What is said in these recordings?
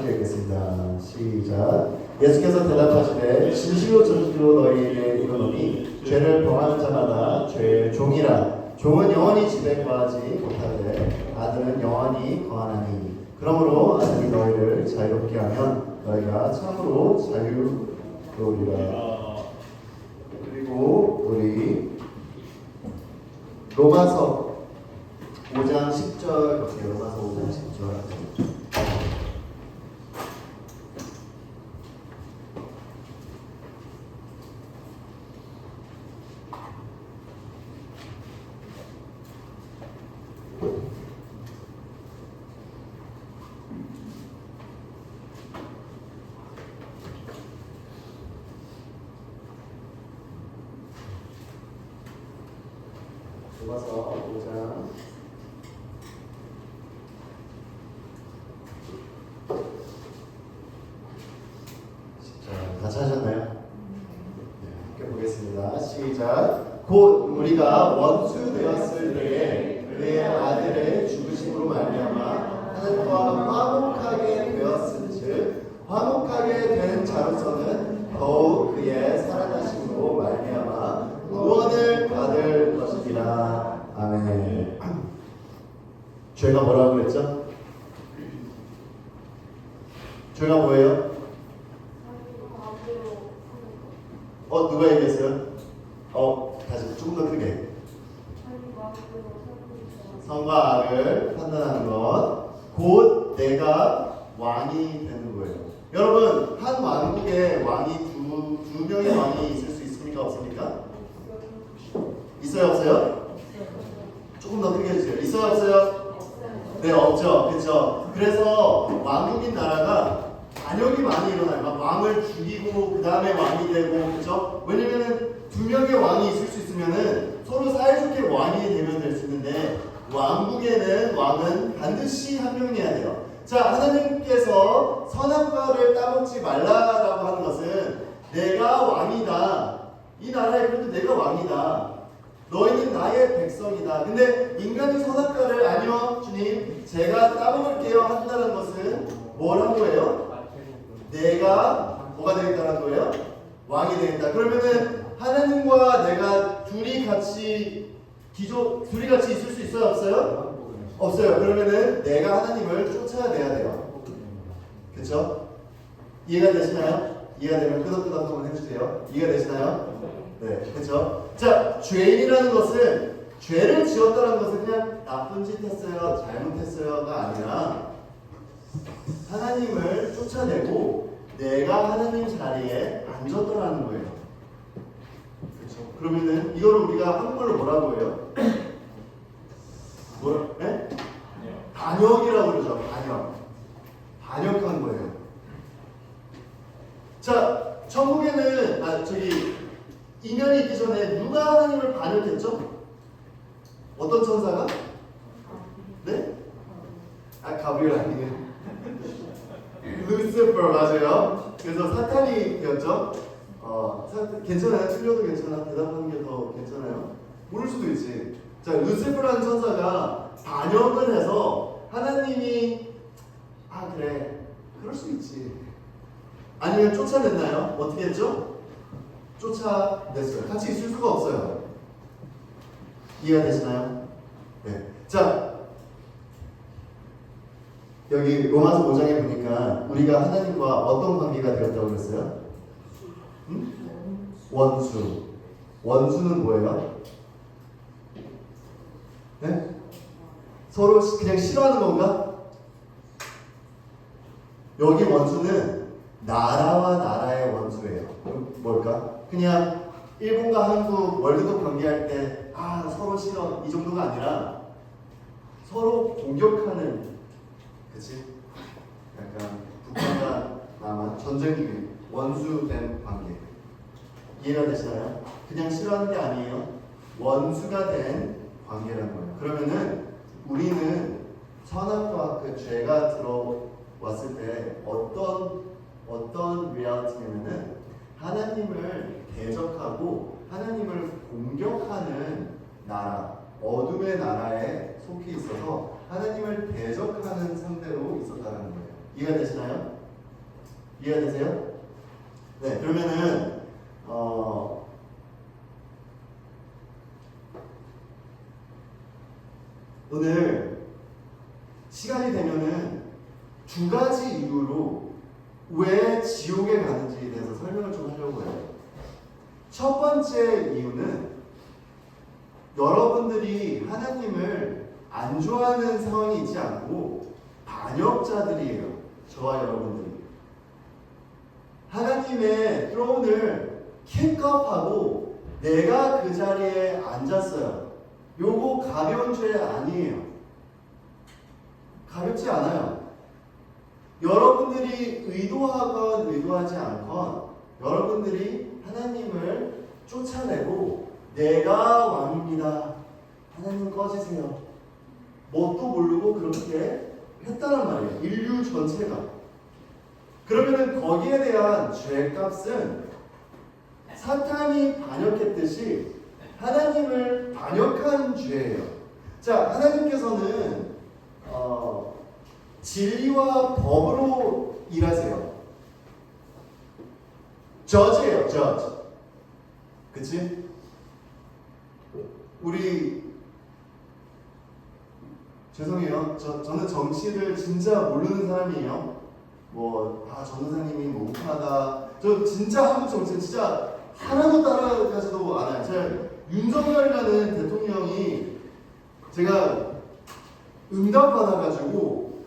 함께 읽겠습니다. 시작. 예수께서 대답하시되 진실로 진실로 너희에게 이르노니 죄를 범하는 자마다 죄의 종이라. 종은 영원히 집에 거하지 못하되 아들은 영원히 거하나니. 그러므로 아들이 너희를 자유롭게 하면 너희가 참으로 자유로우리라. 그리고 우리 로마서 5장 10절 볼게요. 로마서 5장 10절. 로마서 5장 10절 다 찾으셨나요? 네, 함께 보겠습니다. 시작. 곧 우리가 원수 되었을 때에 그의 아들의 죽으심으로 말미암아 하나님과 화목하게 되었은즉 화목하게 된 자로서는 더욱 그의 살아나심으로 말미암아 구원을 받을 것이니라. 아멘. 죄가 뭐라고 그랬죠? 죄가 뭐예요? 누가 얘기했어요? 다시 조금 더 크게. 성과 악을 판단하는 것, 곧 내가 왕이 되는 거예요. 여러분, 한 왕국에 왕이 두 명의 왕이 있을 수 있습니까? 없습니까? 있어요? 없어요? 조금 더 크게 해주세요. 있어요? 없어요? 네, 없죠. 그렇죠. 그래서 왕국인 나라가 반역이 많이 일어나요. 막 왕을 죽이고 그 다음에 왕이 되고, 그렇죠? 왜냐면은 두 명의 왕이 있을 수 있으면은 서로 사이좋게 왕이 되면 될 수 있는데 왕국에는 왕은 반드시 한 명이어야 돼요. 자, 하나님께서 선악과를 따먹지 말라라고 하는 것은 내가 왕이다. 이 나라에 그래도 내가 왕이다. 너희는 나의 백성이다. 근데 인간이 선악과를 아니요 주님 제가 따먹을게요 한다는 것은 뭐라고 해요? 내가 뭐가 되겠다는 거예요? 왕이 되겠다. 그러면은 하나님과 내가 둘이 같이 있을 수 있어요? 없어요? 없어요. 그러면은 내가 하나님을 쫓아내야 돼요. 그렇죠? 이해가 되시나요? 이해가 되면 끄덕끄덕 한번 해주세요. 이해가 되시나요? 네, 그렇죠? 자, 죄인이라는 것은 죄를 지었다는 것은 그냥 나쁜 짓 했어요, 잘못했어요가 아니라 하나님을 쫓아내고 내가 하나님 자리에 앉았더라는 거예요. 그렇죠? 그러면은 이걸 우리가 한국말로 뭐라고 해요? 네? 반역이라고 그러죠. 반역한 거예요. 자, 천국에는 인연이 있기 전에 누가 하나님을 반역했죠? 어떤 천사가? 네? 가브리엘 아니에요. 루시퍼 맞아요. 그래서 사탄이 되었죠. 괜찮아요? 틀려도 괜찮아? 대답하는 게 더 괜찮아요? 모를 수도 있지. 자, 루시퍼라는 천사가 반역을 해서 하나님이 그래 그럴 수 있지. 아니면 쫓아냈나요? 어떻게 했죠? 쫓아냈어요. 같이 있을 수가 없어요. 이해가 되시나요? 네. 자, 여기 로마서 5장에 보니까 우리가 하나님과 어떤 관계가 되었다고 그랬어요? 원수. 원수는 뭐예요? 네? 서로 그냥 싫어하는 건가? 여기 원수는 나라와 나라의 원수예요. 뭘까? 그냥 일본과 한국 월드컵 경기할 때 서로 싫어 이 정도가 아니라 서로 공격하는, 그치? 약간 북한과 남한 전쟁 중에 원수된 관계. 이해가 되시나요? 그냥 싫어하는 게 아니에요. 원수가 된 관계라는 거예요. 그러면은 우리는 선악과 그 죄가 들어왔을 때 어떤 리얼리티냐면은 하나님을 대적하고 하나님을 공격하는 나라, 어둠의 나라에 속해 있어서 하나님을 대적하는 상대로 있었다는 거예요. 이해가 되시나요? 이해가 되세요? 네, 그러면은 오늘 시간이 되면은 두 가지 이유로 왜 지옥에 가는지에 대해서 설명을 좀 하려고 해요. 첫 번째 이유는 여러분들이 하나님을 안 좋아하는 상황이 있지 않고 반역자들이에요. 저와 여러분들이. 하나님의 트론을 킥업하고 내가 그 자리에 앉았어요. 요거 가벼운 죄 아니에요. 가볍지 않아요. 여러분들이 의도하건 의도하지 않건 여러분들이 하나님을 쫓아내고 내가 왕입니다. 하나님 꺼지세요. 뭣도 모르고 그렇게 했다는 말이에요. 인류 전체가. 그러면은 거기에 대한 죄값은 사탄이 반역했듯이 하나님을 반역한 죄예요. 자, 하나님께서는 진리와 법으로 일하세요. 저지예요, 저지. 그치? 우리 죄송해요. 저는 정치를 진짜 모르는 사람이에요. 전도사님이 우파다. 저 진짜 한국 정치 진짜 하나도 따라가지도 않아요. 제가 윤석열이라는 대통령이 제가 응답받아가지고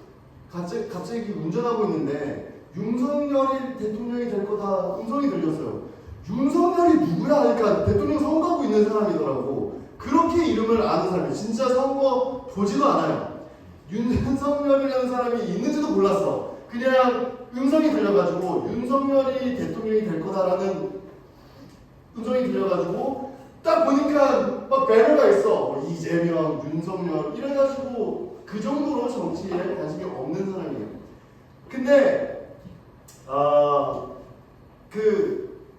갑자기 운전하고 있는데 윤석열이 대통령이 될 거다 음성이 들렸어요. 윤석열이 누구야 하니까 대통령 선거하고 있는 사람이더라고. 그렇게 이름을 아는 사람이 진짜 선거 보지도 않아요. 윤석열이라는 사람이 있는지도 몰랐어. 그냥 음성이 들려가지고 윤석열이 대통령이 될 거다라는 음성이 들려가지고 딱 보니까 막 배너가 있어. 이재명, 윤석열 이래가지고 그 정도로 정치에 관심이 없는 사람이에요. 근데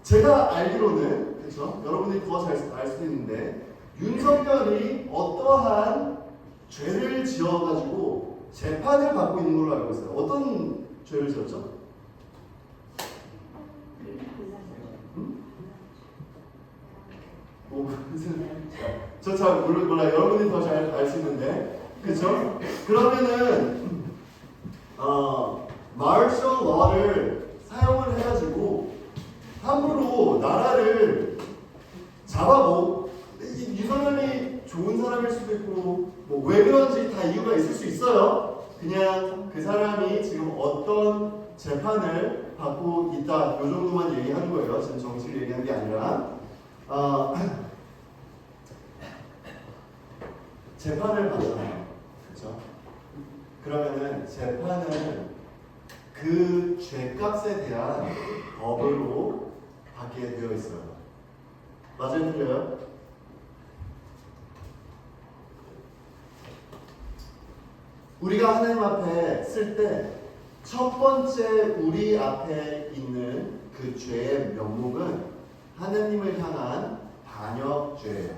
제가 알기로는 그렇죠. 여러분들이 더 잘 알 수도 있는데 윤석열이 어떠한 죄를 지어가지고 재판을 받고 있는 걸로 알고 있어요. 어떤 죄를 지었죠? 저 잘 몰라요. 여러분이 더 잘 알 수 있는데, 그렇죠? 그러면은 마셜 러를 사용을 해가지고 함부로 나라를 윤석열이 좋은 사람일 수도 있고 왜 그런지 다 이유가 있을 수 있어요. 그냥 그 사람이 지금 어떤 재판을 받고 있다 이 정도만 얘기하는 거예요. 지금 정치를 얘기하는 게 아니라 재판을 받잖아요. 그렇죠? 그러면은 재판은 그 죄값에 대한 법으로 받게 되어 있어요. 맞아요? 틀려요? 우리가 하나님 앞에 쓸 때 첫 번째 우리 앞에 있는 그 죄의 명목은 하나님을 향한 반역죄예요.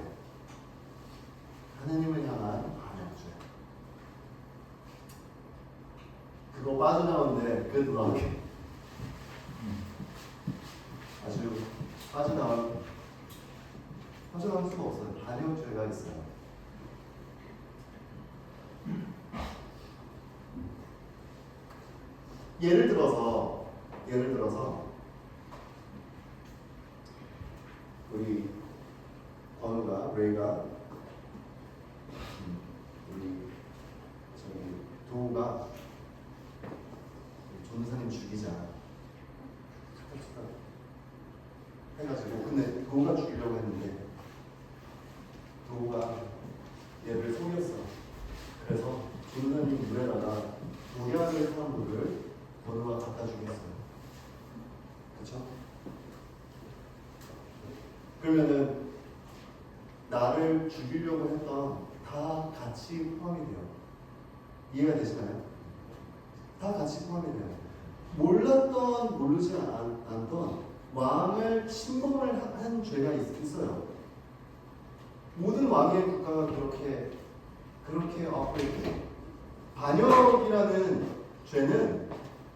하나님을 향한 반역죄. 그거 빠져나오는데 그래도 나오게 아주 빠져나올 수가 없어요. 반역죄가 있어요. 예를 들어서 우리 레이가 우리 도우가 전도사님 죽이자 해가지고 근데 도우가 죽이려고 했는데 도우가 얘를 속였어. 그래서 전도사님 물에다가 독약을 타는 물을 도우가 갖다 주겠어요. 그렇죠? 그러면은 나를 죽이려고 했던 다 같이 포함이 돼요. 이해가 되시나요? 다 같이 포함이 돼요. 몰랐던 모르지 않던 왕을 침범을 한 죄가 있어요. 모든 왕의 국가가 그렇게 반역이라는 죄는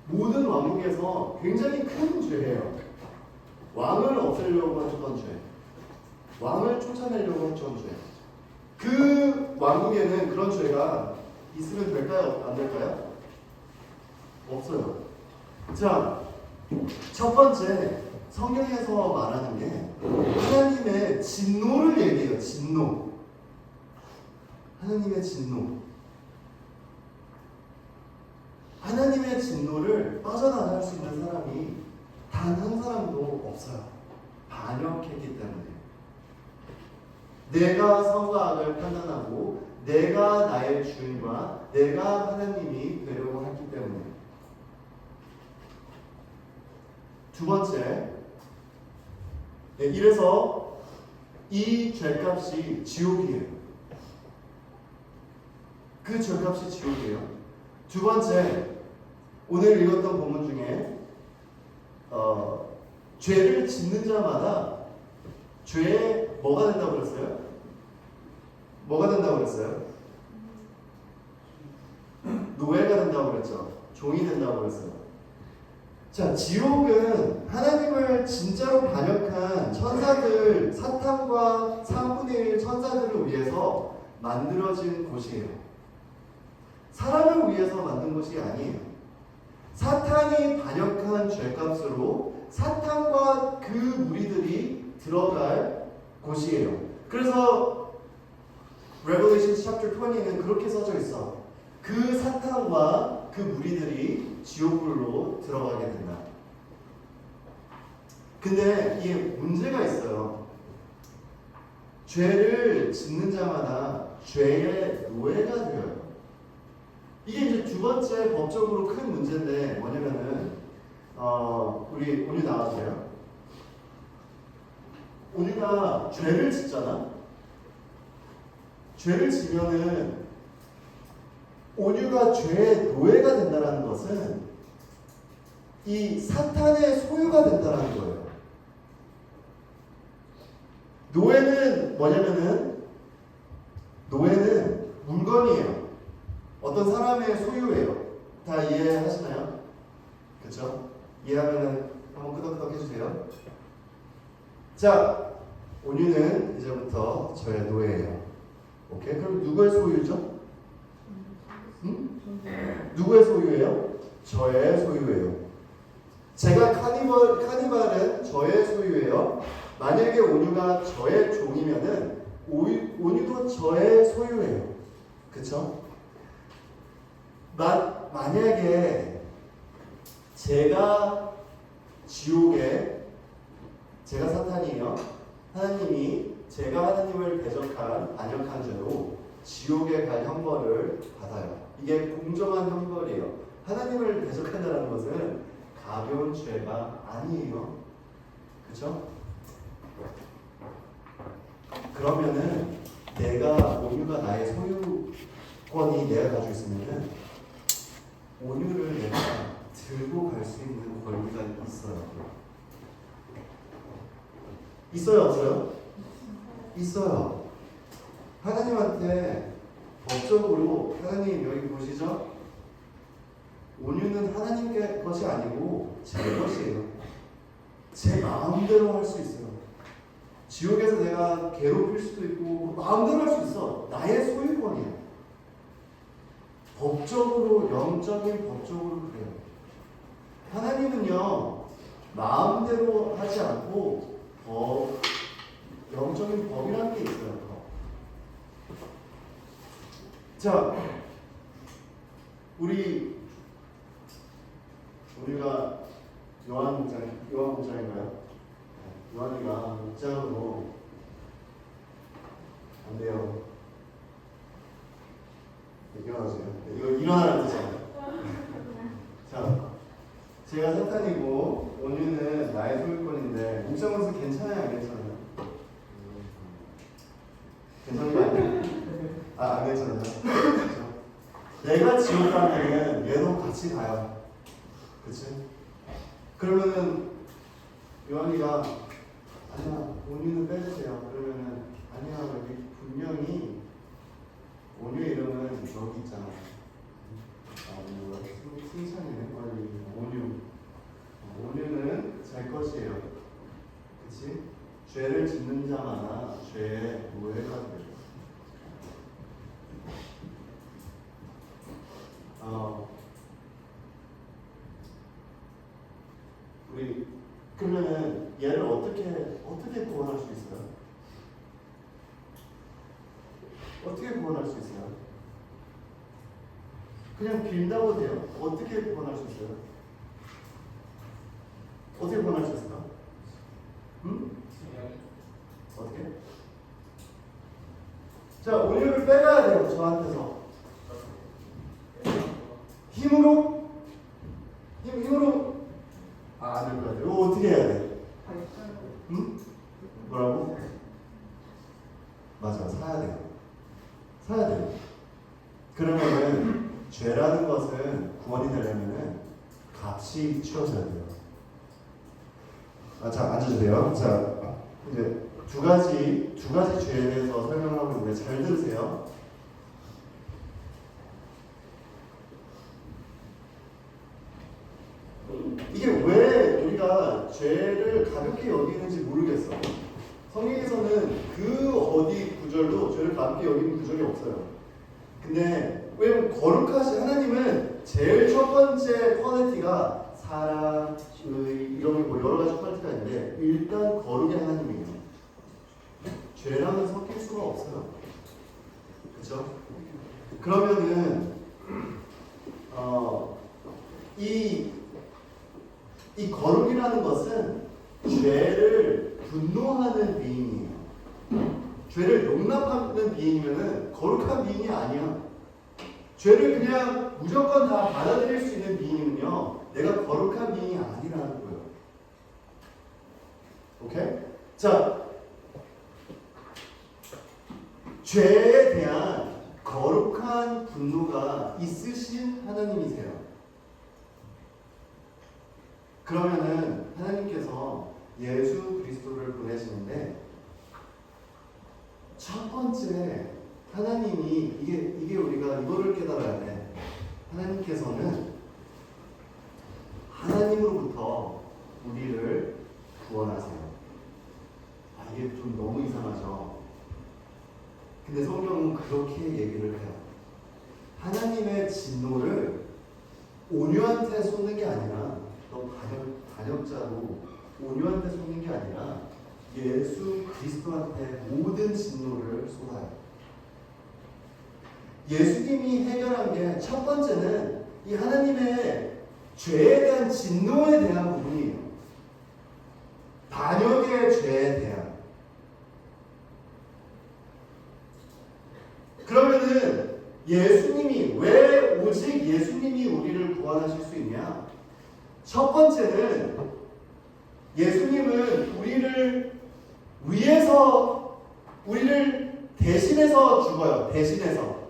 모든 왕국에서 굉장히 큰 죄예요. 왕을 없애려고 했던 죄, 왕을 쫓아내려고 했던 죄. 그 왕국에는 그런 죄가 있으면 될까요? 안 될까요? 없어요. 자, 첫 번째 성경에서 말하는 게 하나님의 진노를 얘기해요. 진노. 하나님의 진노. 하나님의 진노를 빠져나갈 수 있는 사람이 단 한 사람도 없어요. 반역했기 때문에. 내가 선과 악을 판단하고 내가 나의 주인과 내가 하나님이 되려고 했기 때문에. 두 번째, 이래서 이 죄값이 지옥이에요. 그 죄값이 지옥이에요. 두 번째, 오늘 읽었던 본문 중에 죄를 짓는 자마다 죄에 뭐가 된다고 그랬어요? 뭐가 된다고 그랬어요? 노예가 된다고 그랬죠. 종이 된다고 그랬어요. 자, 지옥은 하나님을 진짜로 반역한 천사들, 사탄과 3분의 1 천사들을 위해서 만들어진 곳이에요. 사람을 위해서 만든 곳이 아니에요. 사탄이 반역한 죄값으로 사탄과 그 무리들이 들어갈 곳이에요. 그래서 Revelation chapter 20는 그렇게 써져 있어. 그 사탄과 그 무리들이 지옥불로 들어가게 된다. 근데 이게 문제가 있어요. 죄를 짓는 자마다 죄의 노예가 되어요. 이게 이제 두 번째 법적으로 큰 문제인데 뭐냐면은 우리 온유 나와주세요. 온유가 죄를 짓잖아. 죄를 지면은 온유가 죄의 노예가 된다는 것은 이 사탄의 소유가 된다는 거예요. 노예는 뭐냐면은 노예는 물건이에요. 어떤 사람의 소유예요. 다 이해하시나요? 그렇죠? 이해하면은 한번 끄덕끄덕 해주세요. 자, 온유는 이제부터 저의 노예예요. 오케이? 그럼 누구의 소유죠? 누구의 소유예요? 저의 소유예요. 제가 카니발은 저의 소유예요. 만약에 온유가 저의 종이면은 온유도 저의 소유예요. 그쵸? 만약에 제가 지옥에 제가 사탄이에요. 하나님이 제가 하나님을 대적한 반역한 죄로 지옥에 갈 형벌을 받아요. 이게 공정한 형벌이에요. 하나님을 대적한다는 것은 가벼운 죄가 아니에요. 그렇죠? 그러면은 온유가 나의 소유권이 내가 가지고 있으면은 온유를 내가 들고 갈 수 있는 권리가 있어요. 있어요, 없어요? 있어요. 하나님한테 법적으로 하나님 여기 보시죠? 온유는 하나님의 것이 아니고 제 것이에요. 제 마음대로 할 수 있어요. 지옥에서 내가 괴롭힐 수도 있고 마음대로 할 수 있어. 나의 소유권이에요. 법적으로, 영적인 법적으로 그래요. 하나님은요 마음대로 하지 않고 영적인 법이라는 게 있어요. 자, 우리가 요한 목장인가요? 요한이가 목장으로 안 돼요. 일어나세요. 이거 일어나라는 뜻이에요. 자, 제가 사탄이고 온유는 나의 소유권인데 목장으로서 괜찮아요, 안 괜찮아요? 괜찮은 거 아니에요? 안 괜찮아요. 내가 지옥 가면은 얘도 같이 가요. 그치? 그러면은 요한이가 아니야, 온유는 빼주세요. 그러면은 아니야, 여기 분명히 온유의 이름은 여기 있잖아. 승찬이네. 어떻게 구원할 수 있어요? 그냥 빌다고 돼요. 어떻게 구원할 수 있어요? 어떻게 구원할 수 있을까? 응? 어떻게? 자, 온유를 빼가야 돼요. 저한테서 힘으로? 힘으로? 안 될 것 같아요. 이거 어떻게 해야 돼? 응? 뭐라고? 맞아, 사야 돼요. 사야 돼요. 그러면은 죄라는 것은 구원이 되려면은 값이 치러져야 돼요. 자, 앉아주세요. 자, 이제 두 가지 죄에 대해서 설명을 하고 있는데 잘 들으세요. 이게 왜 우리가 죄를 가볍게 여기는지 모르겠어. 성경에서는 그 어디 구절도 죄를 가볍게 여기는 구절이 없어요. 근데 왜냐면 거룩하신 하나님은 제일 첫 번째 퀄리티가 사랑, 의, 이런 게 뭐 여러 가지 퀄리티가 있는데 일단 거룩의 하나님이에요. 죄랑은 섞일 수가 없어요. 그렇죠? 그러면은 이 거룩이라는 것은 죄를 분노하는 비인이에요. 죄를 용납하는 비인이면은 거룩한 비인이 아니야. 죄를 그냥 무조건 다 받아들일 수 있는 비인이면요, 내가 거룩한 비인이 아니라는 거예요. 오케이? 자, 죄에 대한 거룩한 분노가 있으신 하나님이세요. 그러면은 하나님께서 예수 그리스도를 보내시는데 첫 번째 하나님이 이게 우리가 이거를 깨달아야 돼. 하나님께서는 하나님으로부터 우리를 구원하세요. 이게 좀 너무 이상하죠. 근데 성경은 그렇게 얘기를 해요. 하나님의 진노를 온유한테 쏟는 게 아니라 너 반역자로 온유한테 쏟는 게 아니라 예수 그리스도한테 모든 진노를 쏟아요. 예수님이 해결한 게 첫 번째는 이 하나님의 죄에 대한 진노에 대한 부분이에요. 반역의 죄에 대한. 그러면은 예수님이 왜 오직 예수님이 우리를 구원하실 수 있냐? 첫 번째는 예수님은 우리를 위해서 우리를 대신해서 죽어요. 대신해서.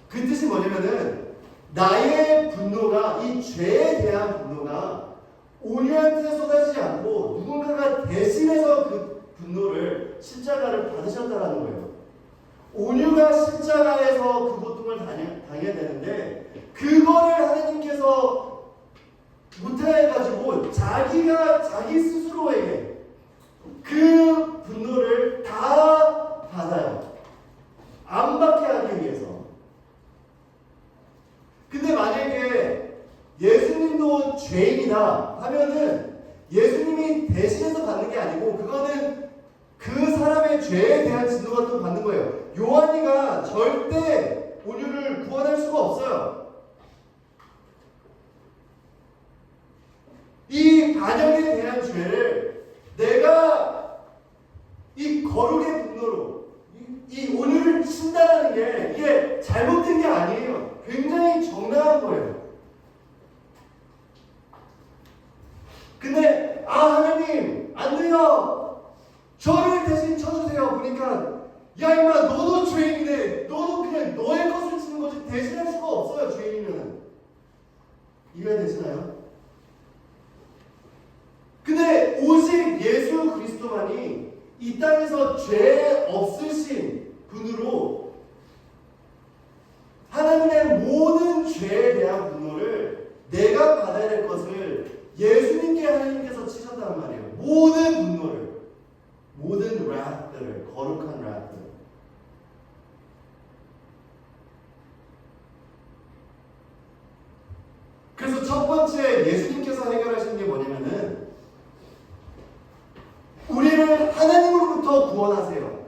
그 뜻이 뭐냐면은 나의 분노가, 이 죄에 대한 분노가 온유한테 쏟아지지 않고 누군가가 대신해서 그 분노를, 십자가를 받으셨다라는 거예요. 온유가 십자가에서 그 고통을 당해야 되는데 그거를 하나님께서 못해가지고 자기가 자기 스스로에게 그 분노를 다 받아요. 안 받게 하기 위해서. 근데 만약에 예수님도 죄인이다 하면은 예수님이 대신해서 받는 게 아니고 그거는 그 사람의 죄에 대한 진노가 또 받는 거예요. 요한이가 절대 온유를 구원할 수가 없어요. 이 반역에 대한 죄를 내가 이 거룩의 분노로 이 온유를 친다라는 게 이게 잘못된 게 아니에요. 굉장히 정당한 거예요. 근데 하나님 안 돼요. 저를 대신 쳐주세요. 보니까 야 임마 너도 죄인인데 너도 그냥 너의 것을 치는 거지 대신할 수가 없어요. 죄인이면 이해가 되시나요? 근데 오직 예수 그리스도만이 이 땅에서 죄 없으신 분으로 하나님의 모든 죄에 대한 분노를 내가 받아야 될 것을 예수님께 하나님께서 치셨단 말이에요. 모든 분노를, 모든 wrath들을, 거룩한 wrath들. 그래서 첫 번째 예수님께서 해결하신 게 뭐냐면은 우리를 하나님으로부터 구원하세요.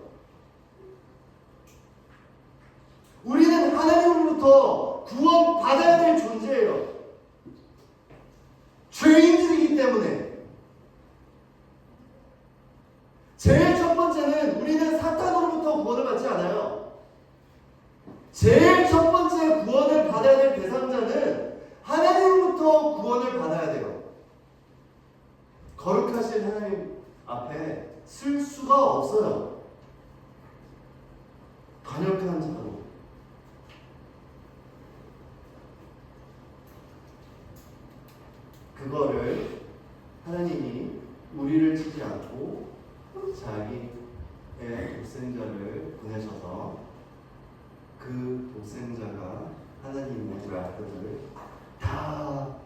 제일 첫 번째는 우리는 사탄으로부터 구원을 받지 않아요. 제일 첫 번째 구원을 받아야 될 대상자는 하나님으로부터 구원을 받아야 돼요. 거룩하신 하나님 앞에 쓸 수가 없어요. 간역한 자로. 그거를 하나님이 우리를 치지 않고 자기의 독생자를 보내셔서 그 독생자가 하나님의 라프를 다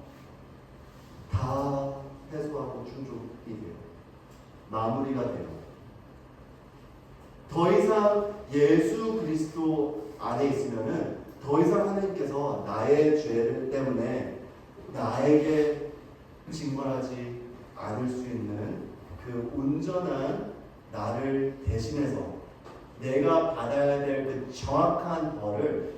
해소하고 충족이 돼요. 마무리가 돼요. 더 이상 예수 그리스도 안에 있으면은 더 이상 하나님께서 나의 죄 때문에 나에게 징벌하지 않을 수 있는 그 온전한 나를 대신해서 내가 받아야 될 그 정확한 벌을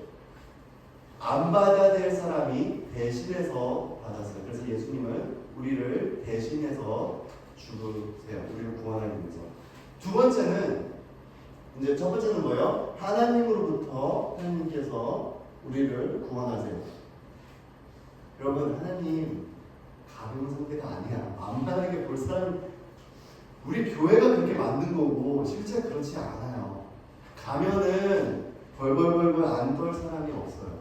안 받아야 될 사람이 대신해서 받았어요. 그래서 예수님은 우리를 대신해서 죽으세요. 우리를 구원하기 위해서. 두 번째는 이제 첫 번째는 뭐예요? 하나님으로부터 하나님께서 우리를 구원하세요. 여러분 하나님 가벼운 상대가 아니야. 만만하게 볼 사람 우리 교회가 그렇게 만든 거고 실제 그렇지 않아요. 가면은 벌벌벌벌 안 떨 사람이 없어요.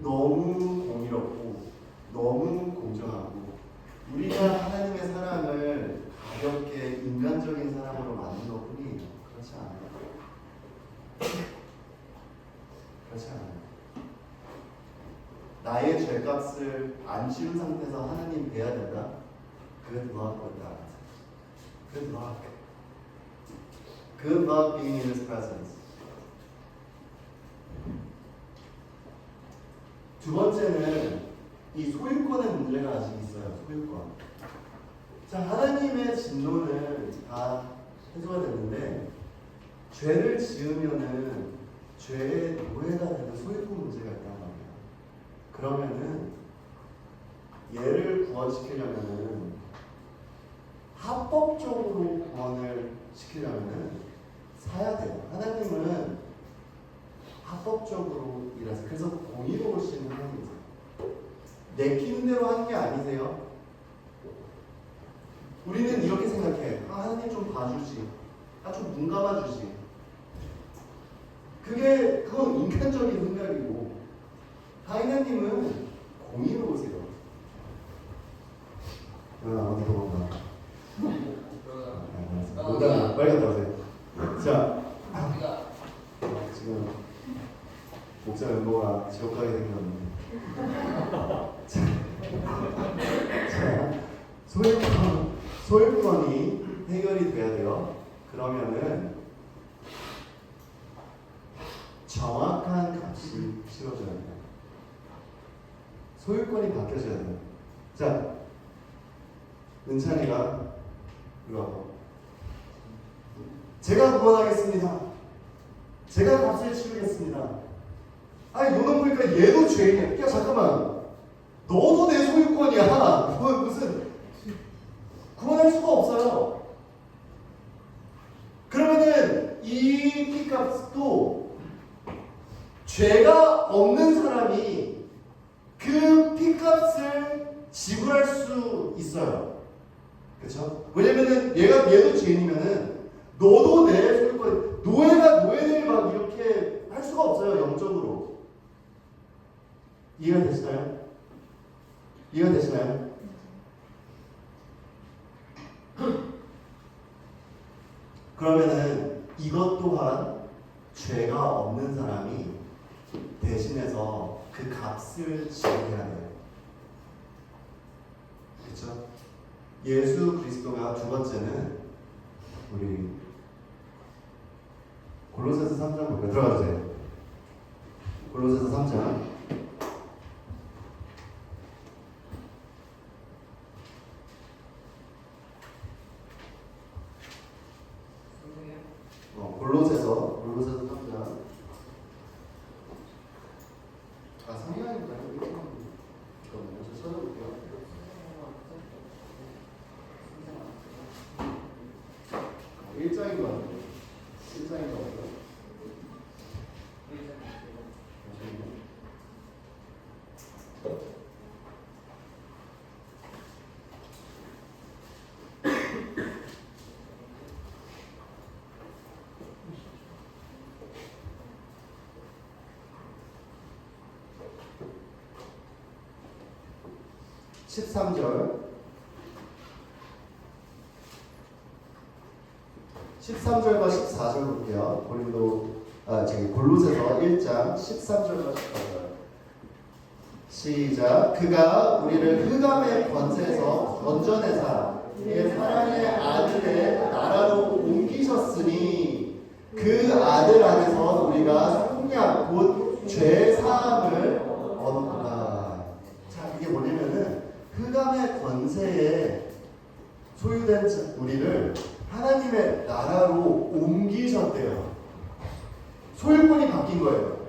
너무 공의롭고 너무 공정하고 우리가 하나님의 사랑을 가볍게 인간적인 사랑으로 만든 것뿐이에요. 그렇지 않아요. 그렇지 않아요. 나의 죄값을 안 치운 상태에서 하나님 뵈야 된다? Good luck with that. Good luck. Good luck being in His presence. 두 번째는 이 소유권의 문제가 아직 있어요. 소유권. 자, 하나님의 진노는 다 해소가 됐는데 죄를 지으면은 죄의 노예가 되는 소유권 문제가 있단 말이에요. 그러면은 얘를 구원시키려면은 합법적으로 구원을 시키려면은 사야 돼요. 하나님은 합법적으로 일하세요. 그래서 공의로우신 하나님이세요. 내키는 대로 하는 게 아니세요. 우리는 이렇게 생각해. 하나님 좀 봐주지. 좀 눈 감아주지. 그건 인간적인 생각이고 하나님은 공의로우세요. 어디 도망가? 빨리 갔다 오세요. 자, 지금 목사 연보가 지옥 가게 생겼는데. 자, 소유권이 해결이 돼야 돼요. 그러면은 정확한 값이 치러져야 돼요. 소유권이 바뀌어져야 돼요. 자, 은찬이가 이리 와봐. 제가 구원하겠습니다. 제가 값을 치르겠습니다. 아니 너는 보니까 얘도 죄인이야. 야 잠깐만, 너도 내 소유권이야. 무슨 구원할 수가 없어요. 그러면은 이 피값도 죄가 없는 사람이 그 피값을 지불할 수 있어요. 그렇죠? 왜냐면은 얘도 죄인이면은 너도 내 소유권, 노예가 노예를 막 이렇게 할 수가 없어요. 영적으로. 이해가 되시나요? 이해가 되시나요? 그러면은 이것 또한 죄가 없는 사람이 대신해서 그 값을 지불해야 돼요. 그렇죠? 예수 그리스도가 두 번째는 우리 골로새서 3장 볼까요? 들어가주세요. 골로새서 3장. 골로새서 3장. 상냥인가요? 잠깐만요. 저 찾아볼게요. 1장인 것 같아요. 1장인 것 같아요. 13절 13절과 14절 볼게요. 골로새서 1장 13절과 14절 시작. 그가 우리를 흑암의 권세에서 건져내사 이에 사랑의 아들의 나라로 옮기셨으니 그 아들 안에서 우리가 속량 곧 죄 사함을 얻었구나. 자, 이게 뭐냐면은 흑암의 권세에 소유된 우리를 하나님의 나라로 옮기셨대요. 소유권이 바뀐 거예요.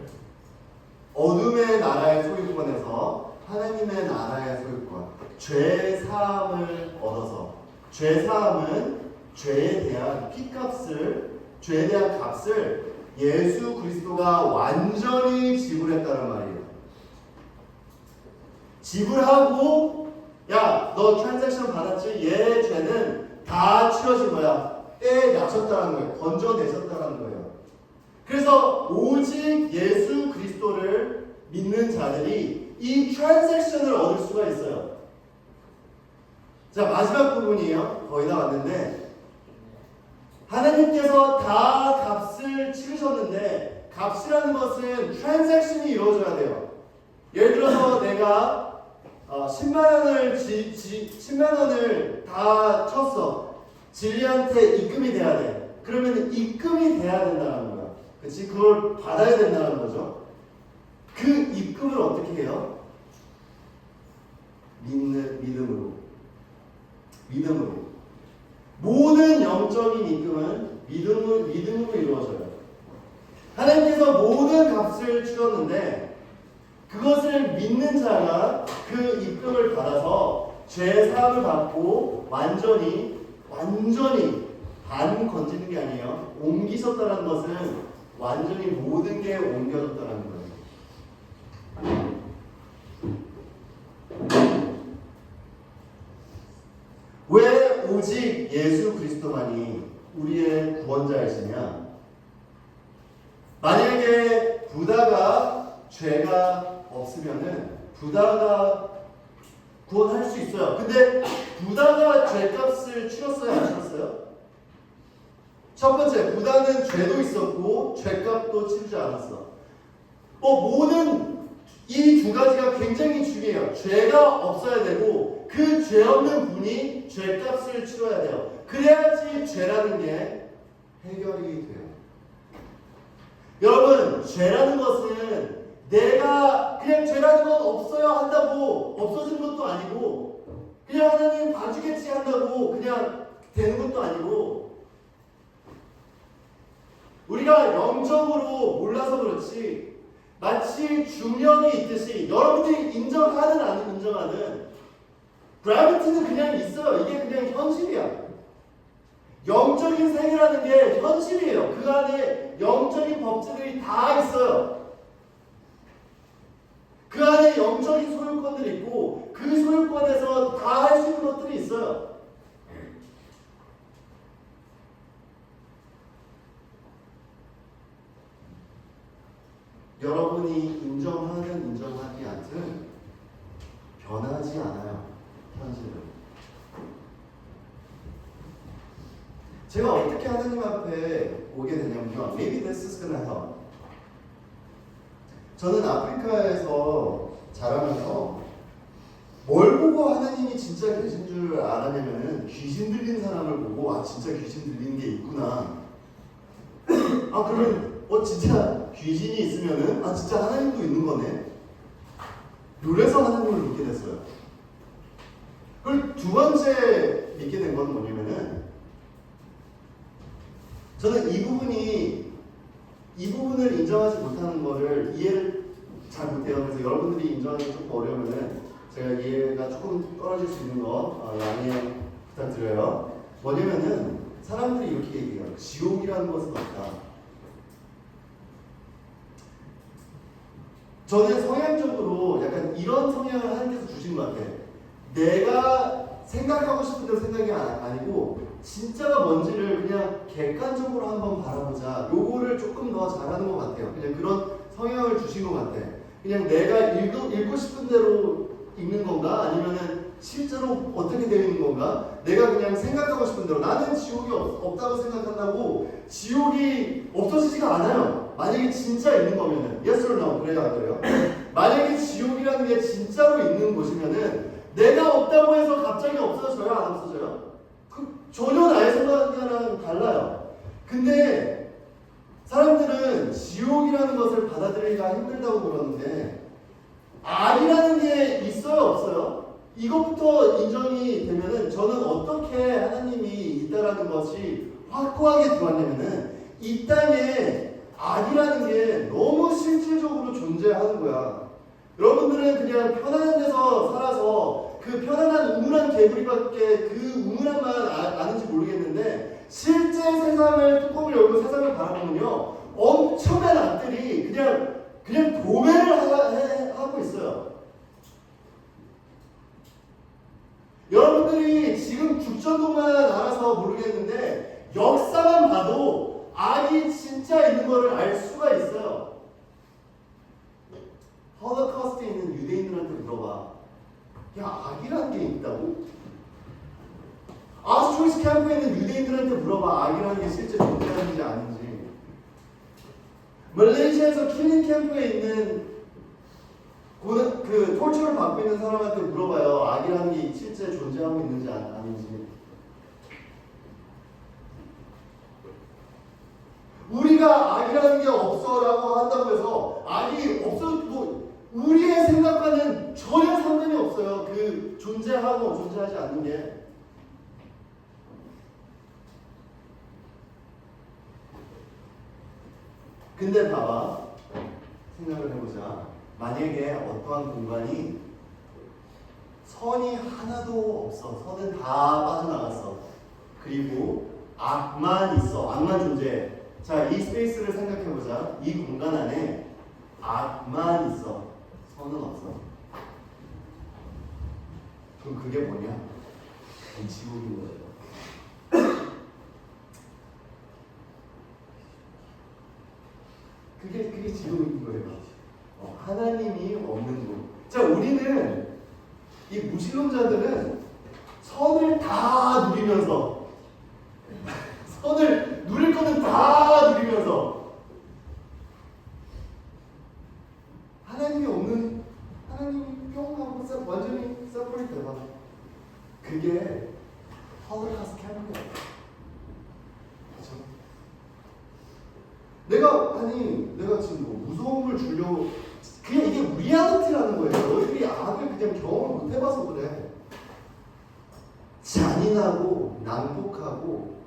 어둠의 나라의 소유권에서 하나님의 나라의 소유권, 죄 사함을 얻어서, 죄 사함은 죄에 대한 피값을, 죄에 대한 값을 예수 그리스도가 완전히 지불했다는 말이에요. 지불하고, 야, 너 트랜잭션 받았지? 얘 죄는 다 치러진 거야. 때에 납쳤다는 거예요. 건져내셨다는 거예요. 그래서 오직 예수 그리스도를 믿는 자들이 이 트랜잭션을 얻을 수가 있어요. 자, 마지막 부분이에요. 거의 다 왔는데 하나님께서 다 값을 치르셨는데 값이라는 것은 트랜잭션이 이루어져야 돼요. 예를 들어서 내가 10만 원을 다 쳤어. 진리한테 입금이 돼야 돼. 그러면 입금이 돼야 된다는 거야. 그치? 그걸 받아야 된다는 거죠. 그 입금을 어떻게 해요? 믿음으로. 모든 영적인 입금은 믿음으로 이루어져요. 하나님께서 모든 값을 치렀는데 그것을 믿는 자가 그 입금을 받아서 죄 사함을 받고 완전히 반 건지는 게 아니에요. 옮기셨다는 것은 완전히 모든 게 옮겨졌다는 거예요. 왜 오직 예수 그리스도만이 우리의 구원자이시냐? 만약에 부다가 죄가 없으면은 부다가 구원할 수 있어요. 근데 부다가 죄값을 치렀어요, 안 치렀어요? 첫 번째, 부다는 죄도 있었고 죄값도 치르지 않았어. 모든 이 두 가지가 굉장히 중요해요. 죄가 없어야 되고 그 죄 없는 분이 죄값을 치러야 돼요. 그래야지 죄라는 게 해결이 돼요. 여러분, 죄라는 것은 내가 그냥 죄라는 건 없어야 한다고 없어지는 것도 아니고 그냥 하나님 봐주겠지 한다고 그냥 되는 것도 아니고 우리가 영적으로 몰라서 그렇지 마치 중력이 있듯이 여러분들이 인정하든 안 인정하든 그래비티는 그냥 있어요. 이게 그냥 현실이야. 영적인 세계라는 게 현실이에요. 그 안에 영적인 법칙들이 다 있어요. 그 안에 영적인 소유권들이 있고 그 소유권에서 다 할 수 있는 것들이 있어요. 여러분이 인정하든 인정하지 않든 변하지 않아요. 현실은. 제가 어떻게 하나님 앞에 오게 되냐면요. Maybe this is gonna help. 저는 아프리카에서 자라면서 뭘 보고 하나님이 진짜 계신 줄 알았냐면은 귀신 들린 사람을 보고 진짜 귀신 들리는 게 있구나. 그러면 진짜 귀신이 있으면은 진짜 하나님도 있는 거네. 그래서 하나님을 믿게 됐어요. 그리고 두 번째 믿게 된 건 뭐냐면은 저는 이 부분을 인정하지 못하는 거를 이해를 잘 못해요. 그래서 여러분들이 인정하기 조금 어려우면은 제가 이해가 조금 떨어질 수 있는 거 양해 부탁드려요. 뭐냐면은 사람들이 이렇게 얘기해요. 지옥이라는 것은 없다. 저는 성향적으로 약간 이런 성향을 하나님께서 주신 것 같아요. 내가 생각하고 싶은 대로 생각이 아니고 진짜가 뭔지를 그냥 객관적으로 한번 바라보자. 요거를 조금 더 잘하는 것 같아요. 그냥 그런 성향을 주신 것 같아요. 그냥 내가 읽고 싶은 대로 읽는 건가? 아니면은 실제로 어떻게 되어 있는 건가? 내가 그냥 생각하고 싶은 대로 나는 지옥이 없다고 생각한다고 지옥이 없어지지가 않아요. 만약에 진짜 있는 거면은 yes or no 그래요 안 그래요? 만약에 지옥이라는 게 진짜로 있는 곳이면은 내가 없다고 해서 갑자기 없어져요? 안 없어져요? 전혀 나의 생각이랑 달라요. 근데 사람들은 지옥이라는 것을 받아들이기가 힘들다고 그러는데 악이라는 게 있어요? 없어요? 이것부터 인정이 되면은 저는 어떻게 하나님이 있다라는 것이 확고하게 들어왔냐면은 이 땅에 악이라는 게 너무 실질적으로 존재하는 거야. 여러분들은 그냥 편안한 데서 살아서 그 편안한 우물한 개구리밖에 그 우물한만 아는지 모르겠는데 실제 세상을 뚜껑을 열고 세상을 바라보면요 엄청난 악들이 그냥 도배를 하고 있어요. 여러분들이 지금 죽전도만 알아서 모르겠는데 역사만 봐도 악이 진짜 있는 것을 알 수가 있어요. 홀로코스트에 있는 유대인들한테 물어봐. 야, 악이라는 게 있다고? 아우슈비츠 캠프에 있는 유대인들한테 물어봐. 악이라는 게 실제 존재하는지 아닌지. 말레이시아에서 킬링 캠프에 있는 그 톨처를 받고 있는 사람한테 물어봐요. 악이라는 게 실제 존재하고 있는지 아닌지. 우리가 악이라는 게 없어라고 한다고 해서 악이 없어도 우리의 생각과는 전혀 상관이 없어요. 그 존재하고 존재하지 않는 게. 근데 봐봐. 생각을 해보자. 만약에 어떠한 공간이 선이 하나도 없어. 선은 다 빠져나갔어. 그리고 악만 있어. 악만 존재해. 자, 이 스페이스를 생각해보자. 이 공간 안에 악만 있어. 선은 없어. 그럼 그게 뭐냐? 그게 지옥인 거예요. 그게 지옥인 거예요. 하나님이 없는 곳. 자, 우리는 이 무신론자들은 선을 다 누리면서 선을 누릴 거는 다 누리면서 하나님이 없는 하나님이 뿅 하고 완전히 세퍼레이트 돼봐. 그게 홀로코스트 캠프야. 그렇죠? 내가 지금 뭐 무서움을 주려고 그냥 이게 리얼리티라는 거예요. 너희들이 악을 그냥 경험을 못 해봐서 그래. 잔인하고 난폭하고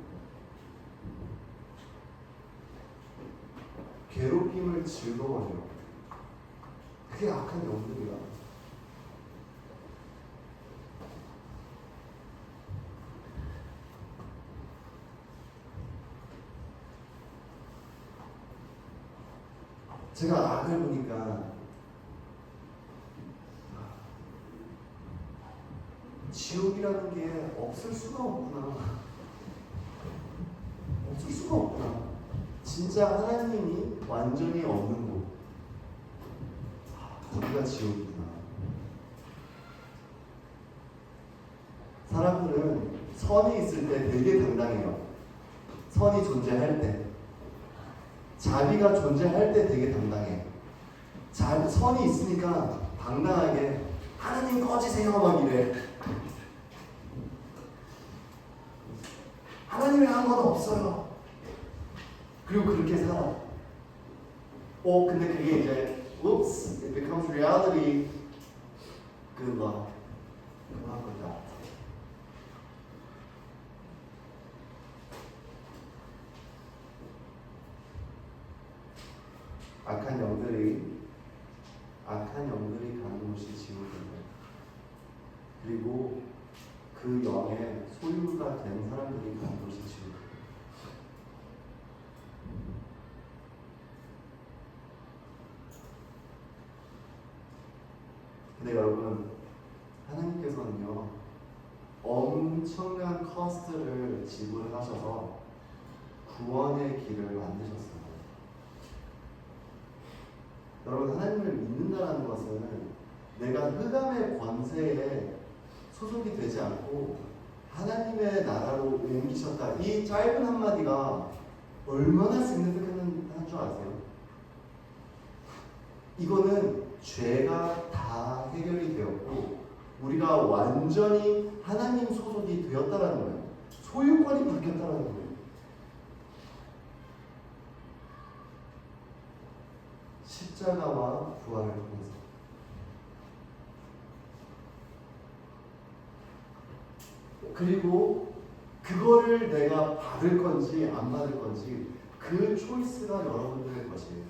괴롭힘을 즐거워해요. 그게 악한 영들이야. 제가 악을 보니까 지옥이라는 게 없을 수가 없구나. 없을 수가 없구나. 진짜 하나님이 완전히 없는 곳. 거기가 지옥이구나. 사람들은 선이 있을 때 되게 당당해요. 선이 존재할 때. 자비가 존재할 때 되게 당당해. 선이 있으니까 당당하게 하나님 꺼지세요 막 이래. 하나님이 한 건 없어요. 그리고 그렇게 살아. 근데 그게 이제 oops, it becomes reality. Good luck. Good luck with that. 악한 영들이 가는 곳이 지옥입니다. 그리고 그 영의 소유가 된 사람들이 가는 곳이 지옥입니다. 구원의 길을 만드셨어요. 여러분, 하나님을 믿는다는 것은 내가 흑암의 권세에 소속이 되지 않고 하나님의 나라로 옮기셨다. 이 짧은 한마디가 얼마나 significant한 줄 아세요? 이거는 죄가 다 해결이 되었고 우리가 완전히 하나님 소속이 되었다라는 거예요. 소유권이 바뀌었다라는 거예요. 십자가와 부활을 통해서. 그리고 그거를 내가 받을 건지 안 받을 건지 그 초이스가 여러분들의 것이에요.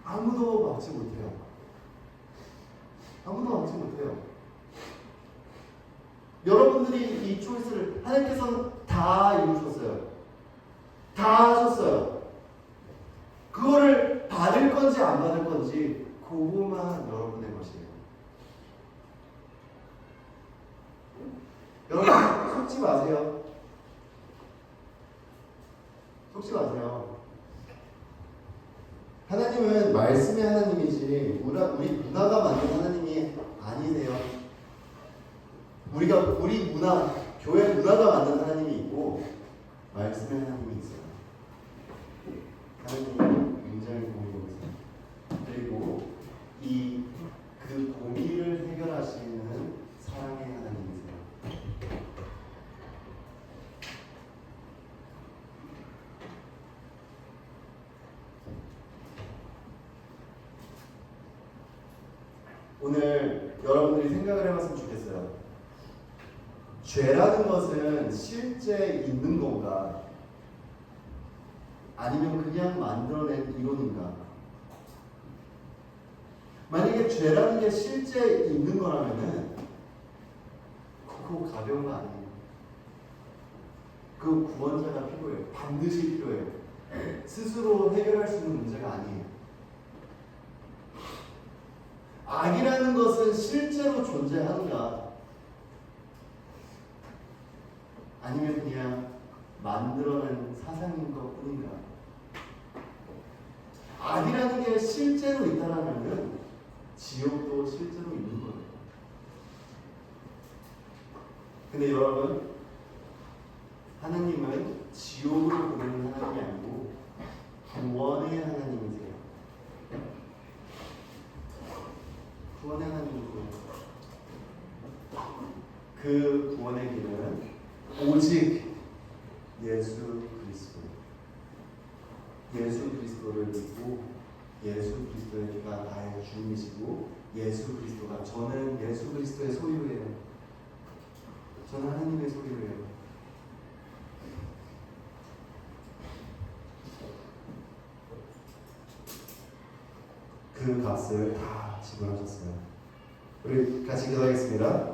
아무도 막지 못해요. 아무도 막지 못해요. 여러분들이 이 초이스를 하나님께서는 다 이루셨어요. 다 하셨어요. 그거를 받을 건지 안 받을 건지 그거만 여러분의 것이에요. 여러분 속지 마세요. 속지 마세요. 하나님은 말씀의 하나님이지 우리 문화가 만든 하나님이 아니세요. 우리 문화, 교회 문화가 만든 하나님이 있고 말씀의 하나님이 있어요. 하나님은 굉장히 공의로우세요. 그리고 그 공의를 해결하시는 사랑의 하나님이세요. 오늘 여러분들이 생각을 해봤으면 좋겠어요. 죄라는 것은 실제 있는 건가? 아니면 그냥 만들어낸 이론인가? 만약에 죄라는 게 실제 있는 거라면은 그거 가벼운 거 아니에요. 그 구원자가 필요해요. 반드시 필요해요. 스스로 해결할 수 있는 문제가 아니에요. 악이라는 것은 실제로 존재하는가? 아니면 그냥 만들어낸 사상인 것 뿐인가? 악이라는 게 실제로 있다라면 지옥도 실제로 있는 거예요. 근데 여러분, 하나님은 지옥으로 보내는 하나님이 아니고 구원의 하나님이세요. 구원의 하나님이고 그 구원의 길은 오직 예수 그리스도. 예수 그리스도를 믿고 예수 그리스도가 나의 주님이시고 예수 그리스도가 저는 예수 그리스도의 소유예요. 저는 하나님의 소유예요. 그 값을 다 지불하셨어요. 우리 같이 기도하겠습니다.